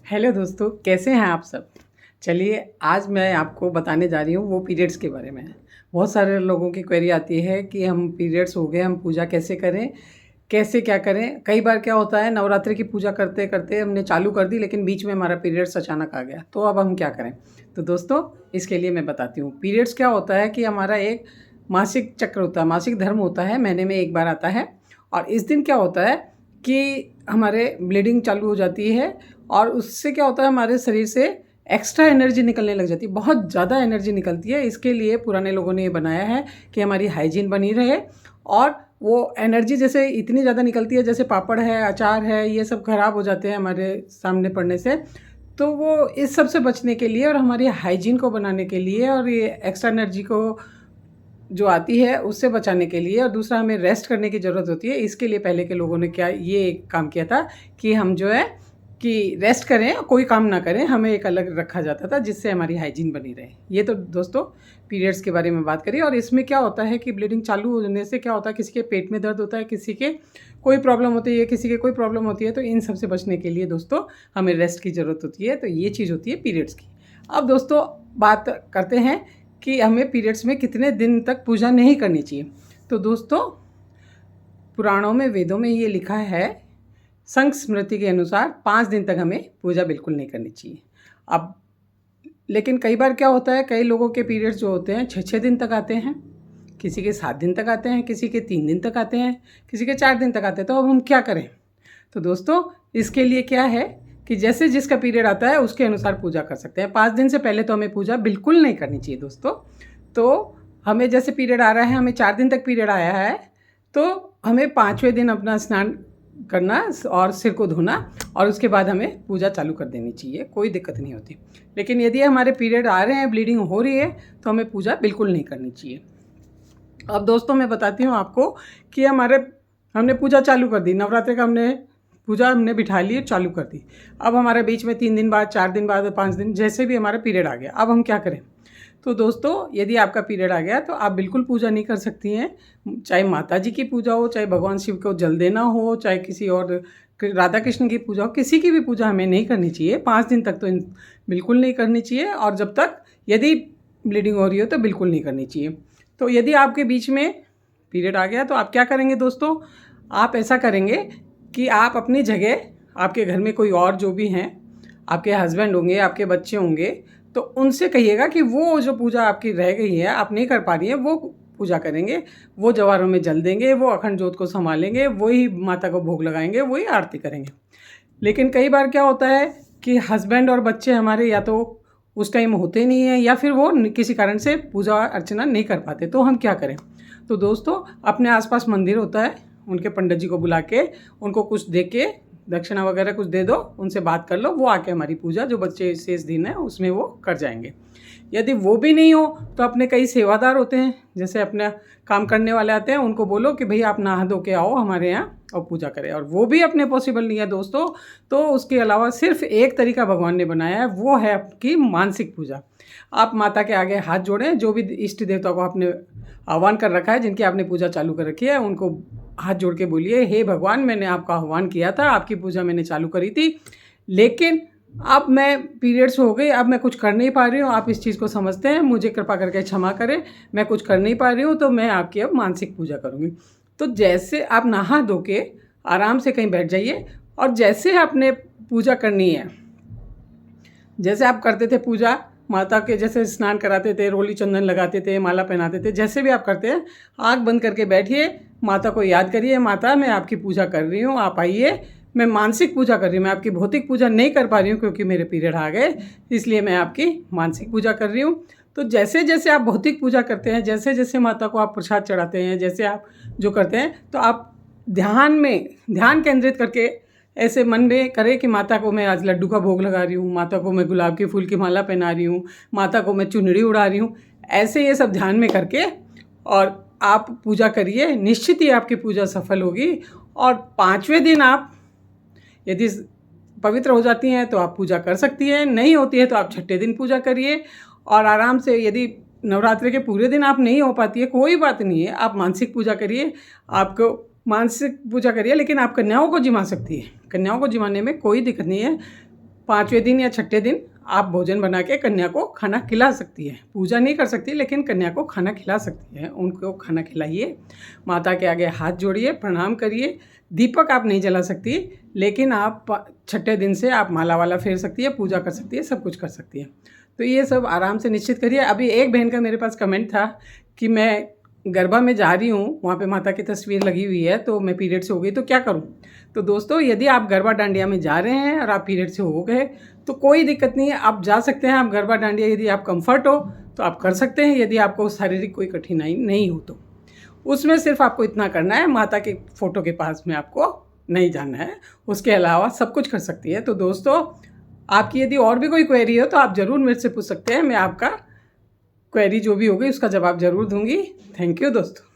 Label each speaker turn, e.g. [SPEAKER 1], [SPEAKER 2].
[SPEAKER 1] Hello दोस्तों, कैसे हैं आप सब। चलिए आज मैं आपको बताने जा रही हूँ वो पीरियड्स के बारे में। बहुत सारे लोगों की क्वेरी आती है कि हम पीरियड्स हो गए, हम पूजा कैसे करें, कैसे क्या करें। कई बार क्या होता है, नवरात्रि की पूजा करते करते हमने चालू कर दी लेकिन बीच में हमारा पीरियड्स अचानक आ गया, तो अब हम क्या करें। तो दोस्तों इसके लिए मैं बताती हूँ। पीरियड्स क्या होता है कि हमारा एक मासिक चक्र होता है, मासिक धर्म होता है, महीने में एक बार आता है। और इस दिन क्या होता है कि हमारे ब्लीडिंग चालू हो जाती है और उससे क्या होता है, हमारे शरीर से एक्स्ट्रा एनर्जी निकलने लग जाती है, बहुत ज़्यादा एनर्जी निकलती है। इसके लिए पुराने लोगों ने ये बनाया है कि हमारी हाइजीन बनी रहे। और वो एनर्जी जैसे इतनी ज़्यादा निकलती है, जैसे पापड़ है, अचार है, ये सब ख़राब हो जाते हैं हमारे सामने पड़ने से। तो वो इस सब से बचने के लिए और हमारी हाइजीन को बनाने के लिए और ये एक्स्ट्रा एनर्जी को जो आती है उससे बचाने के लिए, और दूसरा हमें रेस्ट करने की ज़रूरत होती है। इसके लिए पहले के लोगों ने क्या ये काम किया था कि हम जो है कि रेस्ट करें, कोई काम ना करें, हमें एक अलग रखा जाता था जिससे हमारी हाइजीन बनी रहे। ये तो दोस्तों पीरियड्स के बारे में बात करिए। और इसमें क्या होता है कि ब्लीडिंग चालू होने से क्या होता है, किसी के पेट में दर्द होता है, किसी के कोई प्रॉब्लम होती है, किसी के कोई प्रॉब्लम होती है, तो इन सब से बचने के लिए दोस्तों हमें रेस्ट की ज़रूरत होती है। तो ये चीज़ होती है पीरियड्स की। अब दोस्तों बात करते हैं कि हमें पीरियड्स में कितने दिन तक पूजा नहीं करनी चाहिए। तो दोस्तों पुराणों में, वेदों में ये लिखा है, संघ स्मृति के अनुसार 5 दिन तक हमें पूजा बिल्कुल नहीं करनी चाहिए। अब लेकिन कई बार क्या होता है, कई लोगों के पीरियड्स जो होते हैं 6-6 दिन तक आते हैं, किसी के 7 दिन तक आते हैं, किसी के 3 दिन तक आते हैं, किसी के 4 दिन तक आते हैं। तो अब हम क्या करें। तो दोस्तों इसके लिए क्या है कि जैसे जिसका पीरियड आता है उसके अनुसार पूजा कर सकते हैं। 5 दिन से पहले तो हमें पूजा बिल्कुल नहीं करनी चाहिए दोस्तों। तो हमें जैसे पीरियड आ रहा है, हमें 4 दिन तक पीरियड आया है, तो हमें 5वें दिन अपना स्नान करना और सिर को धोना और उसके बाद हमें पूजा चालू कर देनी चाहिए, कोई दिक्कत नहीं होती। लेकिन यदि हमारे पीरियड आ रहे हैं, ब्लीडिंग हो रही है, तो हमें पूजा बिल्कुल नहीं करनी चाहिए। अब दोस्तों मैं बताती हूँ आपको कि हमने पूजा चालू कर दी, नवरात्रि का हमने बिठा ली, चालू कर दी। अब हमारे बीच में 3 दिन बाद, 4 दिन बाद, 5 दिन, जैसे भी हमारा पीरियड आ गया, अब हम क्या करें। तो दोस्तों यदि आपका पीरियड आ गया तो आप बिल्कुल पूजा नहीं कर सकती हैं। चाहे माता जी की पूजा हो, चाहे भगवान शिव को जल देना हो, चाहे किसी और राधा कृष्ण की पूजा हो, किसी की भी पूजा हमें नहीं करनी चाहिए। 5 दिन तक तो बिल्कुल नहीं करनी चाहिए। और जब तक यदि ब्लीडिंग हो रही हो तो बिल्कुल नहीं करनी चाहिए। तो यदि आपके बीच में पीरियड आ गया तो आप क्या करेंगे दोस्तों, आप ऐसा करेंगे कि आप अपनी जगह, आपके घर में कोई और जो भी हैं, आपके हस्बैंड होंगे, आपके बच्चे होंगे, तो उनसे कहिएगा कि वो जो पूजा आपकी रह गई है, आप नहीं कर पा रही हैं, वो पूजा करेंगे, वो जवारों में जल देंगे, वो अखंड ज्योत को संभालेंगे, वही माता को भोग लगाएंगे, वही आरती करेंगे। लेकिन कई बार क्या होता है कि हस्बैंड और बच्चे हमारे या तो उस टाइम होते नहीं हैं या फिर वो किसी कारण से पूजा अर्चना नहीं कर पाते, तो हम क्या करें। तो दोस्तों अपने आसपास मंदिर होता है, उनके पंडित जी को बुला के उनको कुछ दे के, दक्षिणा वगैरह कुछ दे दो, उनसे बात कर लो, वो आके हमारी पूजा जो बच्चे शेष दिन है उसमें वो कर जाएंगे। यदि वो भी नहीं हो तो अपने कई सेवादार होते हैं, जैसे अपना काम करने वाले आते हैं, उनको बोलो कि भाई आप नहा धो के आओ हमारे यहाँ और पूजा करें। और वो भी अपने पॉसिबल नहीं है दोस्तों, तो उसके अलावा सिर्फ एक तरीका भगवान ने बनाया है, वो है आपकी मानसिक पूजा। आप माता के आगे हाथ जोड़ें, जो भी इष्ट देवता को आपने आह्वान कर रखा है, जिनकी आपने पूजा चालू कर रखी है, उनको हाथ जोड़ के बोलिए, हे भगवान, मैंने आपका आह्वान किया था, आपकी पूजा मैंने चालू करी थी, लेकिन अब मैं पीरियड्स हो गई, अब मैं कुछ कर नहीं पा रही हूँ, आप इस चीज़ को समझते हैं, मुझे कृपा करके क्षमा करें, मैं कुछ कर नहीं पा रही हूँ, तो मैं आपकी अब मानसिक पूजा करूँगी। तो जैसे आप नहा धो के आराम से कहीं बैठ जाइए और जैसे आपने पूजा करनी है, जैसे आप करते थे पूजा माता के, जैसे स्नान कराते थे, रोली चंदन लगाते थे, माला पहनाते थे, जैसे भी आप करते हैं, आँख बंद करके बैठिए, माता को याद करिए, माता मैं आपकी पूजा कर रही हूँ, आप आइए, मैं मानसिक पूजा कर रही हूँ, मैं आपकी भौतिक पूजा नहीं कर पा रही हूँ क्योंकि मेरे पीरियड आ गए, इसलिए मैं आपकी मानसिक पूजा कर रही हूँ। तो जैसे जैसे आप भौतिक पूजा करते हैं, जैसे जैसे माता को आप प्रसाद चढ़ाते हैं, जैसे आप जो करते हैं, तो आप ध्यान केंद्रित करके ऐसे मन में करें कि माता को मैं आज लड्डू का भोग लगा रही हूँ, माता को मैं गुलाब के फूल की माला पहना रही हूँ, माता को मैं चुनरी उड़ा रही हूँ। ऐसे ये सब ध्यान में करके और आप पूजा करिए, निश्चित ही आपकी पूजा सफल होगी। और 5वें दिन आप यदि पवित्र हो जाती हैं तो आप पूजा कर सकती हैं, नहीं होती है तो आप 6ठे दिन पूजा करिए। और आराम से, यदि नवरात्रि के पूरे दिन आप नहीं हो पाती है, कोई बात नहीं है, आप मानसिक पूजा करिए, आपको मानसिक पूजा करिए, लेकिन आप कन्याओं को जिमा सकती है, कन्याओं को जिमाने में कोई दिक्कत नहीं है। 5वें दिन या 6ठे दिन आप भोजन बना के कन्या को खाना खिला सकती है। पूजा नहीं कर सकती लेकिन कन्या को खाना खिला सकती है। उनको खाना खिलाइए, माता के आगे हाथ जोड़िए, प्रणाम करिए। दीपक आप नहीं जला सकती लेकिन आप 6ठे दिन से आप माला वाला फेर सकती है, पूजा कर सकती है, सब कुछ कर सकती है। तो ये सब आराम से निश्चित करिए। अभी एक बहन का मेरे पास कमेंट था कि मैं गरबा में जा रही हूँ, वहाँ पे माता की तस्वीर लगी हुई है, तो मैं पीरियड से हो गई तो क्या करूँ। तो दोस्तों, यदि आप गरबा डांडिया में जा रहे हैं और आप पीरियड से हो गए तो कोई दिक्कत नहीं है, आप जा सकते हैं। आप गरबा डांडिया यदि आप कंफर्ट हो तो आप कर सकते हैं, यदि आपको शारीरिक कोई कठिनाई नहीं हो तो। उसमें सिर्फ आपको इतना करना है, माता के फ़ोटो के पास में आपको नहीं जाना है, उसके अलावा सब कुछ कर सकती है। तो दोस्तों, आपकी यदि और भी कोई क्वेरी हो तो आप ज़रूर मेरे से पूछ सकते हैं। मैं आपका क्वेरी जो भी होगी उसका जवाब ज़रूर दूंगी। थैंक यू दोस्तों।